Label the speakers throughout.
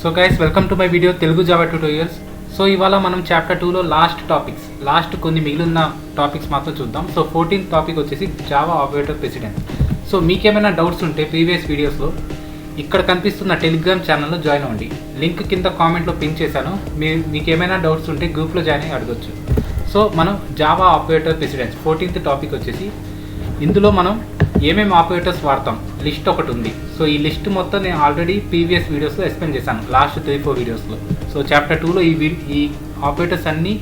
Speaker 1: So guys welcome to my video Telugu Java tutorials. So ఇవాళ మనం chapter 2లో last కొన్ని మిగిలిన టాపిక్స్ మాత్రం చూద్దాం. సో 14th టాపిక్ వచ్చేసి జావా ఆపరేటర్ ప్రెసిడెన్స్. సో మీకేమైనా డౌట్స్ ఉంటే ప్రీవియస్ వీడియోస్లో ఇక్కడ కనిపిస్తున్న టెలిగ్రామ్ ఛానల్లో జాయిన్ అవ్వండి. లింక్ కింద కామెంట్లో పిన్ చేశాను. మీకేమైనా డౌట్స్ ఉంటే గ్రూప్లో జాయిన్ అయ్యి అడగచ్చు. సో మనం Java operator precedence 14th topic వచ్చేసి ఇందులో మనం ఏమేమి ఆపరేటర్స్ వాడతాం లిస్ట్ ఒకటి ఉంది. సో ఈ లిస్ట్ మొత్తం నేను ఆల్రెడీ ప్రీవియస్ వీడియోస్లో ఎక్స్ప్లెయిన్ చేశాను, లాస్ట్ 3-4 వీడియోస్లో. సో చాప్టర్ 2లో ఈ ఆపరేటర్స్ అన్నీ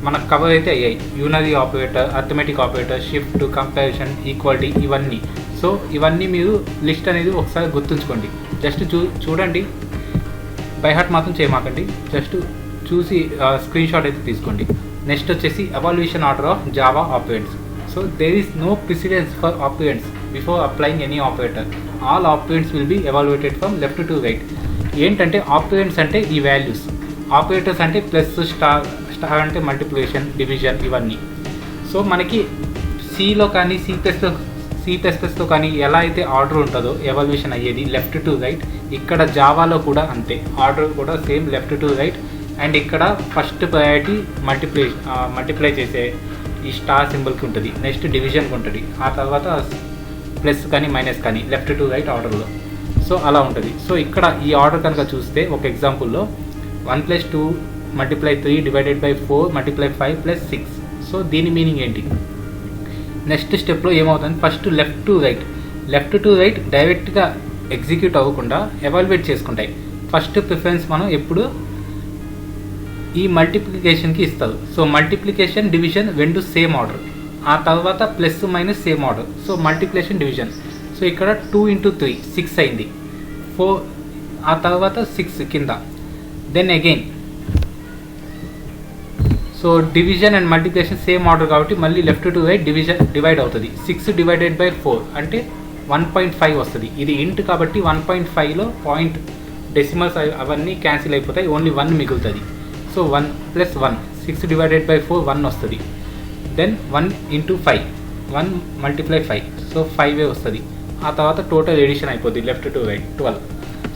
Speaker 1: మనకు కవర్ అయితే అయ్యాయి. Unary operator, arithmetic operator, shift, comparison, equality, ఇవన్నీ. సో ఇవన్నీ మీరు లిస్ట్ అనేది ఒకసారి గుర్తుంచుకోండి. జస్ట్ చూడండి, బై హార్ట్ మాత్రం చేయమాకండి. జస్ట్ చూసి స్క్రీన్ షాట్ అయితే తీసుకోండి. నెక్స్ట్ వచ్చేసి evaluation order of Java operators. So there is no precedence for operands before applying any operator. All operands will be evaluated from left to right. ఏంటంటే ఆపరేండ్స్ అంటే ఈ values, operators అంటే plus, star అంటే multiplication, division, ఇవన్నీ. So మనకి సిలో కానీ C ప్లస్లో కానీ ఎలా అయితే ఆర్డర్ ఉంటుందో ఎవాల్యూషన్ అయ్యేది లెఫ్ట్ టు రైట్, ఇక్కడ జావాలో కూడా అంతే. ఆర్డర్ కూడా same left to right. And ఇక్కడ ఫస్ట్ ప్రయారిటీ మల్టిప్లై చేసే ఈ స్టార్ సింబల్కి ఉంటుంది, నెక్స్ట్ డివిజన్కి ఉంటుంది, ఆ తర్వాత ప్లస్ కానీ మైనస్ కానీ లెఫ్ట్ టు రైట్ ఆర్డర్లో. సో అలా ఉంటుంది. సో ఇక్కడ ఈ ఆర్డర్ కనుక చూస్తే ఒక ఎగ్జాంపుల్లో 1+2 × 3 / 4 × 5 + 6. సో దీని మీనింగ్ ఏంటి? నెక్స్ట్ స్టెప్లో ఏమవుతుంది, ఫస్ట్ లెఫ్ట్ టు రైట్ డైరెక్ట్గా ఎగ్జిక్యూట్ అవ్వకుండా ఎవాల్యుయేట్ చేసుకుంటాయి. ఫస్ట్ ప్రిఫరెన్స్ మనం ఎప్పుడు ఈ మల్టిప్లికేషన్కి ఇస్తారు. సో మల్టిప్లికేషన్, డివిజన్ రెండు సేమ్ ఆర్డర్, ఆ తర్వాత plus minus same order. So multiplication, division. So ఇక్కడ 2 × 3 6 అయింది, 4, ఆ తర్వాత 6 కింద. Then again so division and multiplication same order కాబట్టి మళ్ళీ లెఫ్ట్ టు రైట్ డివైడ్ అవుతుంది. 6 / 4 అంటే 1.5 వస్తుంది. ఇది ఇంట్ కాబట్టి 1.5లో పాయింట్ డెసిమల్స్ అవన్నీ క్యాన్సిల్ అయిపోతాయి, ఓన్లీ 1 మిగులుతుంది. సో 1 + 1 6 / 4 1 వస్తుంది. దెన్ 1 × 5 1 × 5, సో 5 వస్తుంది. ఆ తర్వాత టోటల్ ఎడిషన్ అయిపోద్ది లెఫ్ట్ టు రైట్ 12.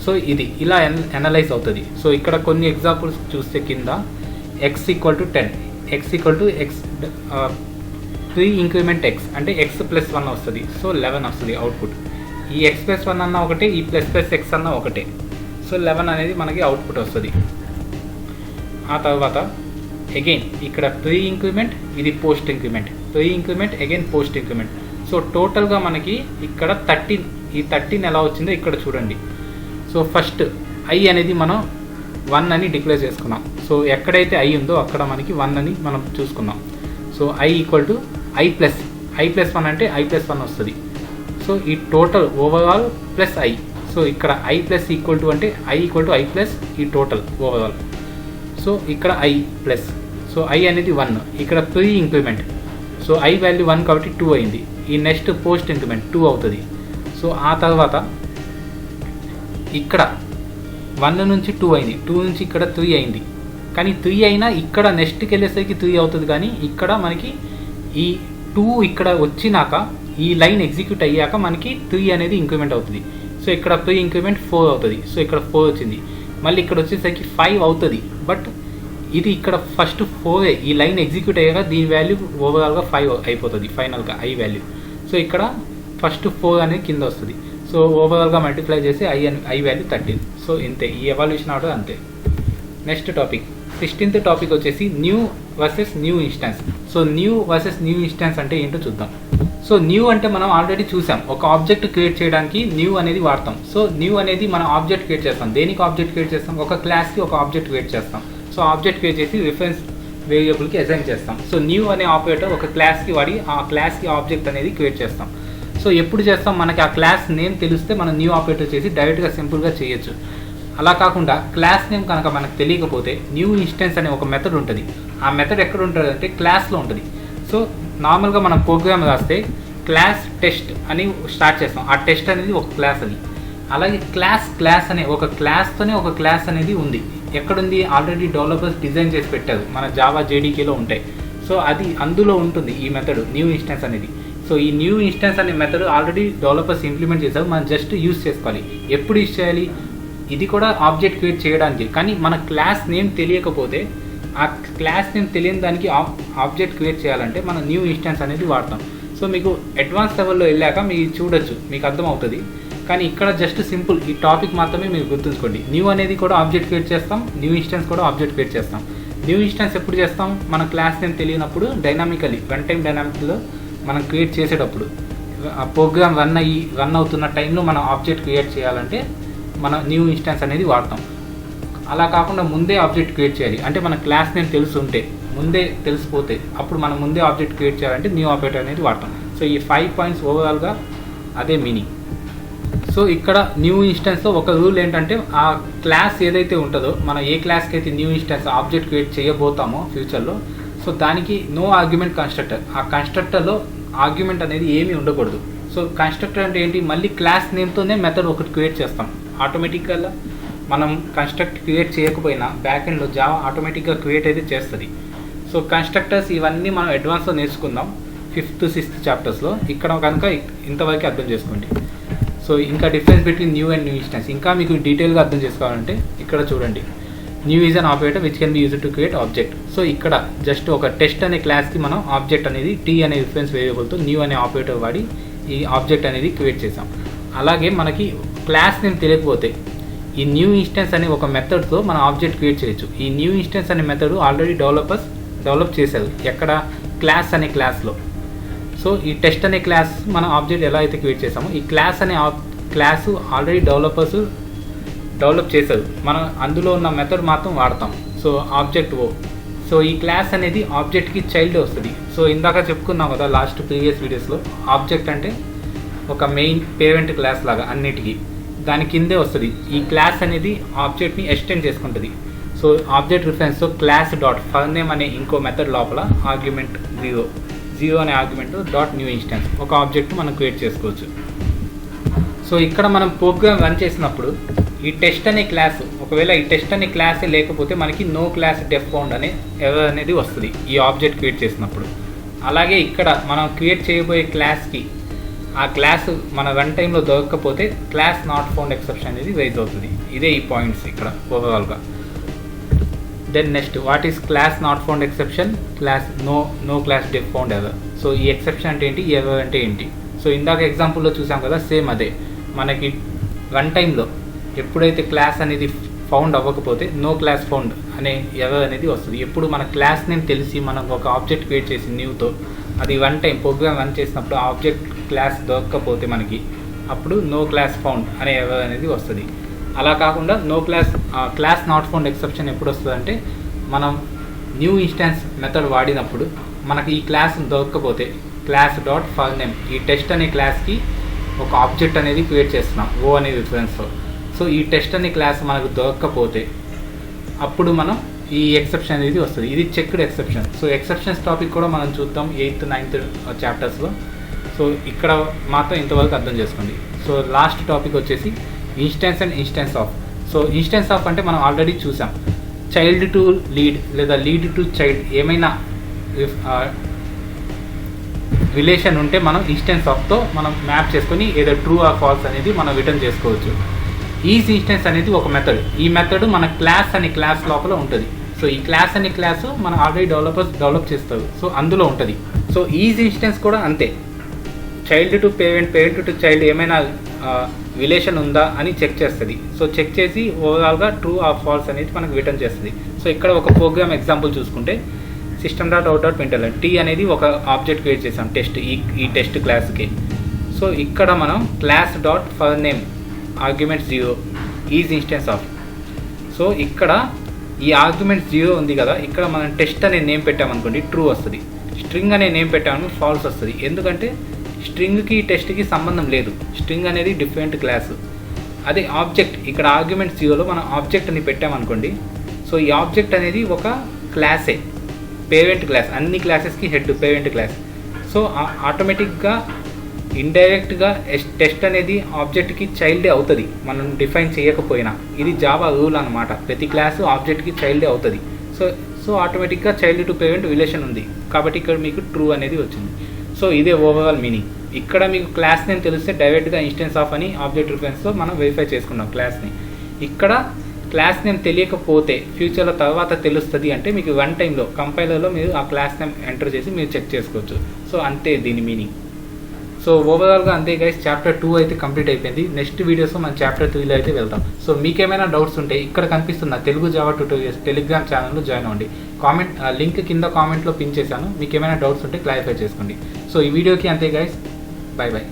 Speaker 1: సో ఇది ఇలా అనలైజ్ అవుతుంది. సో ఇక్కడ కొన్ని ఎగ్జాంపుల్స్ చూస్తే కింద x = 10, x = 3 ఇంక్రిమెంట్ x అంటే x + 1 వస్తుంది. సో 11 వస్తుంది అవుట్పుట్. ఈ x + 1 అన్న ఒకటే, ఈ ++ x అన్న ఒకటే. సో 11 అనేది మనకి అవుట్పుట్ వస్తుంది. ఆ తర్వాత అగైన్ ఇక్కడ 3 ఇంక్రిమెంట్, ఇది post increment, 3 increment, again post increment. So టోటల్గా మనకి ఇక్కడ 13. ఈ 13 ఎలా వచ్చిందో ఇక్కడ చూడండి. సో ఫస్ట్ ఐ అనేది మనం 1 అని డిక్లేర్ చేసుకున్నాం. సో ఎక్కడైతే ఐ ఉందో అక్కడ మనకి 1 అని మనం చూసుకున్నాం. సో I = I+1 అంటే I+1 వస్తుంది. సో ఈ total overall plus I. So ఇక్కడ I+ = అంటే I = I+ ఈ టోటల్ ఓవరాల్. సో ఇక్కడ I ప్లస్, సో I అనేది 1. ఇక్కడ 3 ఇంక్రిమెంట్, సో I వాల్యూ 1 కాబట్టి 2 అయింది. ఈ నెక్స్ట్ పోస్ట్ ఇంక్రిమెంట్ 2 అవుతుంది. సో ఆ తర్వాత ఇక్కడ 1 నుంచి 2 అయింది, 2 నుంచి ఇక్కడ 3 అయింది. కానీ 3 అయినా ఇక్కడ నెక్స్ట్కి వెళ్ళేసరికి 3 అవుతుంది. కానీ ఇక్కడ మనకి ఈ 2 ఇక్కడ వచ్చినాక ఈ లైన్ ఎగ్జిక్యూట్ అయ్యాక మనకి 3 అనేది ఇంక్రిమెంట్ అవుతుంది. సో ఇక్కడ 3 ఇంక్రిమెంట్ 4 అవుతుంది. సో ఇక్కడ 4 వచ్చింది. మళ్ళీ ఇక్కడ వచ్చేసరికి 5 అవుతుంది. బట్ ఇది ఇక్కడ ఫస్ట్ 4 ఈ లైన్ ఎగ్జిక్యూట్ అయ్యాక దీని వాల్యూ ఓవరాల్గా 5 అయిపోతుంది ఫైనల్గా ఐ వాల్యూ. సో ఇక్కడ ఫస్ట్ 4 అనేది కింద వస్తుంది. సో ఓవరాల్గా మల్టిప్లై చేసి ఐ వాల్యూ 13. సో ఇంతే, ఈ ఎవాల్యూషన్ ఆర్డర్ అంతే. నెక్స్ట్ టాపిక్ 16th టాపిక్ వచ్చేసి new versus new instance. So new versus new instance అంటే ఏంటో చూద్దాం. సో న్యూ అంటే మనం ఆల్రెడీ చూసాం, ఒక ఆబ్జెక్ట్ క్రియేట్ చేయడానికి న్యూ అనేది వాడతాం. సో న్యూ అనేది మనం ఆబ్జెక్ట్ క్రియేట్ చేస్తాం. దేనికి ఆబ్జెక్ట్ క్రియేట్ చేస్తాం? ఒక క్లాస్కి ఒక ఆబ్జెక్ట్ క్రియేట్ చేస్తాం. సో ఆబ్జెక్ట్ క్రియేట్ చేసి రిఫరెన్స్ వేరియబుల్కి అసైన్ చేస్తాం. సో న్యూ అనే ఆపరేటర్ ఒక క్లాస్కి వాడి ఆ క్లాస్కి ఆబ్జెక్ట్ అనేది క్రియేట్ చేస్తాం. సో ఎప్పుడు చేస్తాం? మనకి ఆ క్లాస్ నేమ్ తెలిస్తే మనం న్యూ ఆపరేటర్ చేసి డైరెక్ట్గా సింపుల్గా చేయొచ్చు. అలా కాకుండా క్లాస్ నేమ్ కనుక మనకు తెలియకపోతే న్యూ ఇన్స్టెన్స్ అనే ఒక మెథడ్ ఉంటుంది. ఆ మెథడ్ ఎక్కడ ఉంటుంది అంటే క్లాస్లో ఉంటుంది. సో నార్మల్గా మనం ప్రోగ్రామ్ రాస్తే క్లాస్ టెస్ట్ అని స్టార్ట్ చేస్తాం. ఆ టెస్ట్ అనేది ఒక క్లాస్ అది. అలాగే క్లాస్ అనే ఒక క్లాస్తోనే ఒక క్లాస్ అనేది ఉంది. ఎక్కడుంది? ఆల్రెడీ డెవలపర్స్ డిజైన్ చేసి పెట్టారు, మన జావా JDKలో ఉంటాయి. సో అది అందులో ఉంటుంది ఈ మెథడ్ న్యూ ఇన్స్టెన్స్ అనేది. సో ఈ న్యూ ఇన్స్టెన్స్ అనే మెథడ్ ఆల్రెడీ డెవలపర్స్ ఇంప్లిమెంట్ చేశారు, మనం జస్ట్ యూస్ చేసుకోవాలి. ఎప్పుడు యూస్ చేయాలి? ఇది కూడా ఆబ్జెక్ట్ క్రియేట్ చేయడానికి, కానీ మన క్లాస్ నేమ్ తెలియకపోతే ఆ క్లాస్ నేమ్ తెలియని దానికి ఆబ్జెక్ట్ క్రియేట్ చేయాలంటే మనం న్యూ ఇన్స్టెన్స్ అనేది వాడతాం. సో మీకు అడ్వాన్స్ లెవెల్లో వెళ్ళాక మీరు చూడొచ్చు, మీకు అర్థమవుతుంది. కానీ ఇక్కడ జస్ట్ సింపుల్ ఈ టాపిక్ మాత్రమే మీరు గుర్తుంచుకోండి. న్యూ అనేది కూడా ఆబ్జెక్ట్ క్రియేట్ చేస్తాం, న్యూ ఇన్స్టెన్స్ కూడా ఆబ్జెక్ట్ క్రియేట్ చేస్తాం. న్యూ ఇన్స్టెన్స్ ఎప్పుడు చేస్తాం? మన క్లాస్ నేమ్ తెలియనప్పుడు డైనామికలీ రన్ టైం డైనామిక్లో మనం క్రియేట్ చేసేటప్పుడు ఆ ప్రోగ్రామ్ రన్ అవుతున్న టైంలో మనం ఆబ్జెక్ట్ క్రియేట్ చేయాలంటే మనం న్యూ ఇన్స్టెన్స్ అనేది వాడతాం. అలా కాకుండా ముందే ఆబ్జెక్ట్ క్రియేట్ చేయాలి అంటే మన క్లాస్ నేమ్ తెలుసుంటే, ముందే తెలిసిపోతే అప్పుడు మనం ముందే ఆబ్జెక్ట్ క్రియేట్ చేయాలంటే న్యూ ఆపరేటర్ అనేది వాడతాం. సో ఈ 5 పాయింట్స్ ఓవరాల్గా అదే మీనింగ్. సో ఇక్కడ న్యూ ఇన్స్టెన్స్లో ఒక రూల్ ఏంటంటే ఆ క్లాస్ ఏదైతే ఉంటుందో, మనం ఏ క్లాస్కి అయితే న్యూ ఇన్స్టెన్స్ ఆబ్జెక్ట్ క్రియేట్ చేయబోతామో ఫ్యూచర్లో, సో దానికి నో ఆర్గ్యుమెంట్ కన్స్ట్రక్టర్. ఆ కన్స్ట్రక్టర్లో ఆర్గ్యుమెంట్ అనేది ఏమీ ఉండకూడదు. సో కన్స్ట్రక్టర్ అంటే ఏంటి? మళ్ళీ క్లాస్ నేమ్తోనే మెథడ్ ఒకటి క్రియేట్ చేస్తాం. ఆటోమేటిక్గా మనం కన్స్ట్రక్ట్ క్రియేట్ చేయకపోయినా బ్యాక్ ఎండ్లో జావా ఆటోమేటిక్గా క్రియేట్ అయితే చేస్తుంది. సో కన్స్ట్రక్టర్స్ ఇవన్నీ మనం అడ్వాన్స్లో నేర్చుకుందాం 5th 6th చాప్టర్స్లో. ఇక్కడ కనుక ఇంతవరకు అర్థం చేసుకోండి. సో ఇంకా difference between new and new instance ఇంకా మీకు డీటెయిల్గా అర్థం చేసుకోవాలంటే ఇక్కడ చూడండి. New is an operator which can be used to create object. So ఇక్కడ జస్ట్ ఒక టెస్ట్ అనే క్లాస్కి మనం ఆబ్జెక్ట్ అనేది టీ అనే రిఫరెన్స్ వేరియబుల్తో న్యూ అనే ఆపరేటర్ వాడి ఈ ఆబ్జెక్ట్ అనేది క్రియేట్ చేసాం. అలాగే మనకి క్లాస్ నేమ్ తెలియకపోతే ఈ న్యూ ఇన్స్టెన్స్ అనే ఒక మెథడ్తో మనం ఆబ్జెక్ట్ క్రియేట్ చేయొచ్చు. ఈ న్యూ ఇన్స్టెన్స్ అనే మెథడ్ ఆల్రెడీ డెవలప్ చేశారు ఎక్కడ? క్లాస్ అనే క్లాస్లో. సో ఈ టెస్ట్ అనే క్లాస్ మనం ఆబ్జెక్ట్ ఎలా అయితే క్రియేట్ చేసామో ఈ క్లాస్ అనే క్లాసు ఆల్రెడీ డెవలప్ చేశారు, మనం అందులో ఉన్న మెథడ్ మాత్రం వాడతాం. సో ఆబ్జెక్ట్ సో ఈ క్లాస్ అనేది ఆబ్జెక్ట్కి చైల్డ్ వస్తుంది. సో ఇందాక చెప్పుకున్నాం కదా లాస్ట్ ప్రీవియస్ వీడియోస్లో, ఆబ్జెక్ట్ అంటే ఒక మెయిన్ పేరెంట్ క్లాస్ లాగా అన్నిటికీ దాని కిందే వస్తుంది. ఈ క్లాస్ అనేది ఆబ్జెక్ట్ని ఎక్స్టెండ్ చేసుకుంటుంది. సో ఆబ్జెక్ట్ రిఫరెన్స్తో క్లాస్ డాట్ ఫర్ నేమ్ అనే ఇంకో మెథడ్ లోపల ఆర్గ్యుమెంట్ 0 అనే ఆర్గ్యుమెంట్ డాట్ న్యూ ఇన్స్టెన్స్ ఒక ఆబ్జెక్ట్ మనం క్రియేట్ చేసుకోవచ్చు. సో ఇక్కడ మనం ప్రోగ్రామ్ రన్ చేసినప్పుడు ఈ టెస్ట్ అనే క్లాస్, ఒకవేళ ఈ టెస్ట్ అనే క్లాసే లేకపోతే మనకి నో క్లాస్ డెఫ్ ఫౌండ్ అనే ఎర్రర్ అనేది వస్తుంది ఈ ఆబ్జెక్ట్ క్రియేట్ చేసినప్పుడు. అలాగే ఇక్కడ మనం క్రియేట్ చేయబోయే క్లాస్కి ఆ క్లాస్ మన రన్ టైంలో దొరకకపోతే క్లాస్ నాట్ ఫౌండ్ ఎక్సెప్షన్ అనేది రైజ్ అవుతుంది. ఇదే ఈ పాయింట్స్ ఇక్కడ ఓవరాల్గా. Then next what is class not found exception? Class no class def found error. So ఈ ఎక్సెప్షన్ అంటే ఏంటి, ఎర్రర్ అంటే ఏంటి? సో ఇందాక ఎగ్జాంపుల్లో చూసాం కదా, సేమ్ అదే. మనకి రన్ టైంలో ఎప్పుడైతే క్లాస్ అనేది ఫౌండ్ అవ్వకపోతే నో క్లాస్ ఫౌండ్ అనే ఎర్రర్ అనేది వస్తుంది. ఎప్పుడు మన క్లాస్ నేమ్ తెలిసి మనం ఒక ఆబ్జెక్ట్ క్రియేట్ చేసి న్యూతో అది రన్ టైం ప్రోగ్రామ్ రన్ చేసినప్పుడు ఆబ్జెక్ట్ క్లాస్ దొరకకపోతే మనకి అప్పుడు నో క్లాస్ ఫౌండ్ అనే ఎర్రర్ అనేది వస్తుంది. అలా కాకుండా క్లాస్ నాట్ ఫౌండ్ ఎక్సెప్షన్ ఎప్పుడు వస్తుంది అంటే మనం న్యూ ఇన్స్టెన్స్ మెథడ్ వాడినప్పుడు మనకి ఈ క్లాస్ దొరకకపోతే క్లాస్ డాట్ ఫర్ నేమ్ ఈ టెస్ట్ అనే క్లాస్కి ఒక ఆబ్జెక్ట్ అనేది క్రియేట్ చేస్తున్నాం ఓ అనే రిఫరెన్స్తో. సో ఈ టెస్ట్ అనే క్లాస్ మనకు దొరకకపోతే అప్పుడు మనం ఈ ఎక్సెప్షన్ అనేది వస్తుంది. ఇది checked exception. So exceptions topic కూడా మనం చూద్దాం 8th 9th చాప్టర్స్లో. సో ఇక్కడ మాత్రం ఇంతవరకు అర్థం చేసుకోండి. సో లాస్ట్ టాపిక్ వచ్చేసి instance and instance of. So instance of అంటే మనం ఆల్రెడీ చూసాం, చైల్డ్ టు లీడ్ లేదా లీడ్ టు చైల్డ్ ఏమైనా రిలేషన్ ఉంటే మనం ఇన్స్టెన్స్ ఆఫ్తో మనం మ్యాప్ చేసుకొని ఏదో ట్రూ ఆర్ ఫాల్స్ అనేది మనం రిటర్న్ చేసుకోవచ్చు. ఈజ్ ఇన్స్టెన్స్ అనేది ఒక మెథడ్. ఈ మెథడ్ మన క్లాస్ అనే క్లాస్ లోపల ఉంటుంది. సో ఈ క్లాస్ అనే క్లాసు మనం ఆల్రెడీ డెవలప్ చేస్తారు. సో అందులో ఉంటుంది. సో ఈజ్ ఇన్స్టెన్స్ కూడా అంతే, child to parent, parent to child ఏమైనా రిలేషన్ ఉందా అని చెక్ చేస్తుంది. సో చెక్ చేసి ఓవరాల్గా ట్రూ ఆర్ ఫాల్స్ అనేది మనకు రిటర్న్ చేస్తుంది. సో ఇక్కడ ఒక ప్రోగ్రామ్ ఎగ్జాంపుల్ చూసుకుంటే system.out.println టీ అనేది ఒక ఆబ్జెక్ట్ క్రియేట్ చేసాం టెస్ట్, ఈ టెస్ట్ క్లాస్కి. సో ఇక్కడ మనం class dot for name argument 0 is instance of. So ఇక్కడ ఈ ఆర్గ్యుమెంట్ 0 ఉంది కదా, ఇక్కడ మనం టెస్ట్ అనే నేమ్ పెట్టామనుకోండి ట్రూ వస్తుంది, స్ట్రింగ్ అనే నేమ్ పెట్టామనుకో ఫాల్స్ వస్తుంది. ఎందుకంటే స్ట్రింగ్కి టెస్ట్కి సంబంధం లేదు, స్ట్రింగ్ అనేది డిఫరెంట్ క్లాసు. అదే ఆబ్జెక్ట్ ఇక్కడ ఆర్గ్యుమెంట్ 0లో మనం ఆబ్జెక్ట్ అని పెట్టామనుకోండి. సో ఈ ఆబ్జెక్ట్ అనేది ఒక క్లాసే, పేరెంట్ క్లాస్, అన్ని క్లాసెస్కి హెడ్ పేరెంట్ క్లాస్. సో ఆటోమేటిక్గా ఇండైరెక్ట్గా టెస్ట్ అనేది ఆబ్జెక్ట్కి చైల్డే అవుతుంది మనం డిఫైన్ చేయకపోయినా. ఇది జావా రూల్ అనమాట, ప్రతి క్లాసు ఆబ్జెక్ట్కి చైల్డే అవుతుంది. సో ఆటోమేటిక్గా చైల్డ్ టు పేరెంట్ రిలేషన్ ఉంది కాబట్టి ఇక్కడ మీకు ట్రూ అనేది వచ్చింది. సో ఇదే ఓవరాల్ మీనింగ్. ఇక్కడ మీకు క్లాస్ నేమ్ తెలిస్తే డైరెక్ట్గా ఇన్స్టెన్స్ ఆఫ్ అని ఆబ్జెక్ట్ రిఫరెన్స్తో మనం వెరిఫై చేసుకున్నాం క్లాస్ని. ఇక్కడ క్లాస్ నేమ్ తెలియకపోతే ఫ్యూచర్లో తర్వాత తెలుస్తుంది అంటే మీకు వన్ టైంలో కంపైలర్లో మీరు ఆ క్లాస్ నేమ్ ఎంటర్ చేసి మీరు చెక్ చేసుకోవచ్చు. సో అంతే దీని మీనింగ్. సో ఓవరాల్గా అంతే గైస్, చాప్టర్ 2 అయితే కంప్లీట్ అయిపోయింది. నెక్స్ట్ వీడియోస్లో మనం చాప్టర్ 3లో అయితే వెళ్తాం. సో మీకేమైనా డౌట్స్ ఉంటే ఇక్కడ కనిపిస్తున్న తెలుగు జావా ట్యూటోరియల్స్ టెలిగ్రామ్ ఛానల్లో జాయిన్ అవ్వండి. లింక్ కింద కామెంట్లో పిన్ చేశాను. మీకు ఏమైనా డౌట్స్ ఉంటే క్లారిఫై చేసుకోండి. సో ఈ వీడియోకి అంతే గైస్, బై బై.